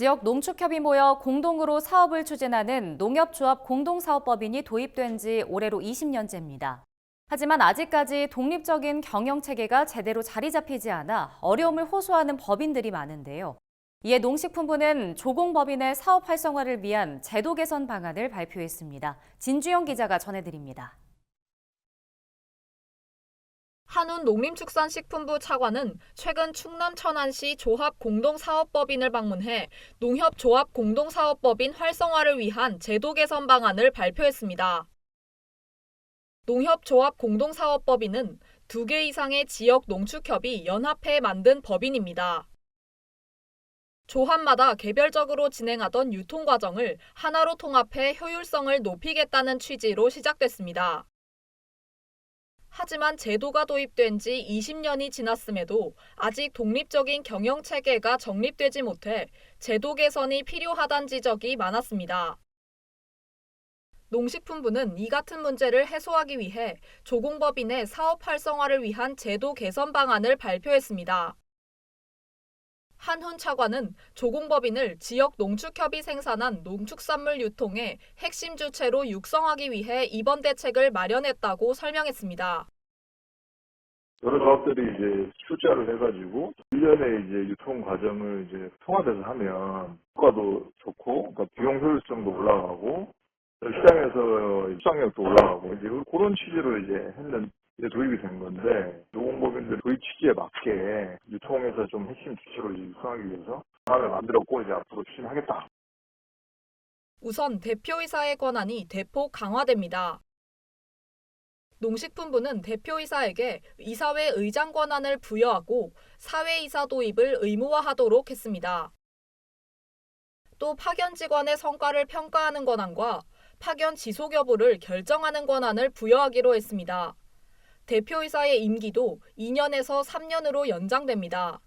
지역 농축협이 모여 공동으로 사업을 추진하는 농협조합 공동사업법인이 도입된 지 올해로 20년째입니다. 하지만 아직까지 독립적인 경영체계가 제대로 자리 잡히지 않아 어려움을 호소하는 법인들이 많은데요. 이에 농식품부는 조공법인의 사업 활성화를 위한 제도 개선 방안을 발표했습니다. 진주영 기자가 전해드립니다. 한운농림축산식품부 차관은 최근 충남 천안시 조합공동사업법인을 방문해 농협조합공동사업법인 활성화를 위한 제도 개선 방안을 발표했습니다. 농협조합공동사업법인은 2개 이상의 지역 농축협이 연합해 만든 법인입니다. 조합마다 개별적으로 진행하던 유통 과정을 하나로 통합해 효율성을 높이겠다는 취지로 시작됐습니다. 하지만 제도가 도입된 지 20년이 지났음에도 아직 독립적인 경영체계가 정립되지 못해 제도 개선이 필요하다는 지적이 많았습니다. 농식품부는 이 같은 문제를 해소하기 위해 조공법인의 사업 활성화를 위한 제도 개선 방안을 발표했습니다. 한훈 차관은 조공법인을 지역 농축협이 생산한 농축산물 유통의 핵심 주체로 육성하기 위해 이번 대책을 마련했다고 설명했습니다. 여러 조합들이 이제 출자를 해가지고 1년의 이제 유통 과정을 이제 통합해서 하면 효과도 좋고, 그러니까 비용 효율성도 올라가고, 시장에서 수상력도 올라가고, 이제 그런 취지로 이제 이제 도입이 된 건데, 노공법인들 도입 취지에 맞게 유통에서 좀 핵심 주체로 육성하기 위해서 방안을 만들었고, 이제 앞으로 추진하겠다. 우선 대표이사의 권한이 대폭 강화됩니다. 농식품부는 대표이사에게 이사회 의장 권한을 부여하고 사회이사 도입을 의무화하도록 했습니다. 또 파견 직원의 성과를 평가하는 권한과 파견 지속 여부를 결정하는 권한을 부여하기로 했습니다. 대표이사의 임기도 2년에서 3년으로 연장됩니다.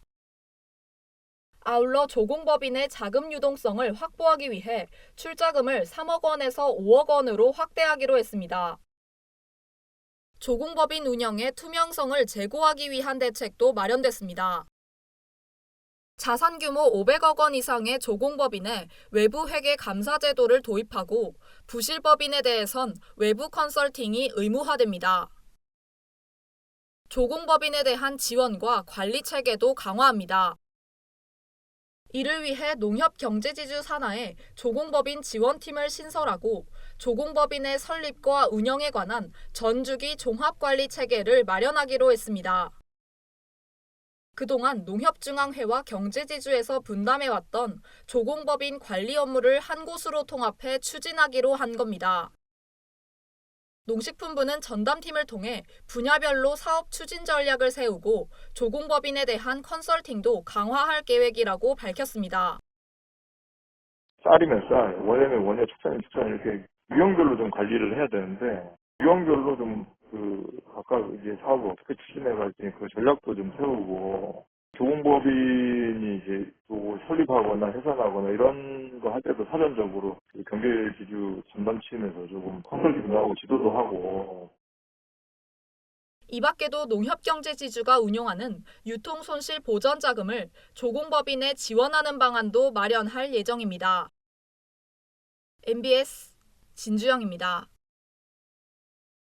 아울러 조공법인의 자금 유동성을 확보하기 위해 출자금을 3억 원에서 5억 원으로 확대하기로 했습니다. 조공법인 운영의 투명성을 제고하기 위한 대책도 마련됐습니다. 자산 규모 500억 원 이상의 조공법인에 외부 회계 감사 제도를 도입하고 부실법인에 대해선 외부 컨설팅이 의무화됩니다. 조공법인에 대한 지원과 관리 체계도 강화합니다. 이를 위해 농협경제지주 산하에 조공법인 지원팀을 신설하고 조공법인의 설립과 운영에 관한 전주기 종합관리 체계를 마련하기로 했습니다. 그동안 농협중앙회와 경제지주에서 분담해왔던 조공법인 관리 업무를 한 곳으로 통합해 추진하기로 한 겁니다. 농식품부는 전담팀을 통해 분야별로 사업 추진 전략을 세우고 조공법인에 대한 컨설팅도 강화할 계획이라고 밝혔습니다. 쌀이면 쌀, 원에는 원에, 축산이면 축산 이렇게 유형별로 좀 관리를 해야 되는데 유형별로 좀 각각 이제 사업을 어떻게 추진해갈지 그 전략도 좀 세우고 조공법인이 이제 또 설립하거나 해산하거나 이런 거 할 때도 사전적으로 경제지주 전담팀에서 조금 컨설팅도 하고 지도도 하고. 이 밖에도 농협경제지주가 운용하는 유통손실 보전 자금을 조공법인에 지원하는 방안도 마련할 예정입니다. MBS 진주영입니다.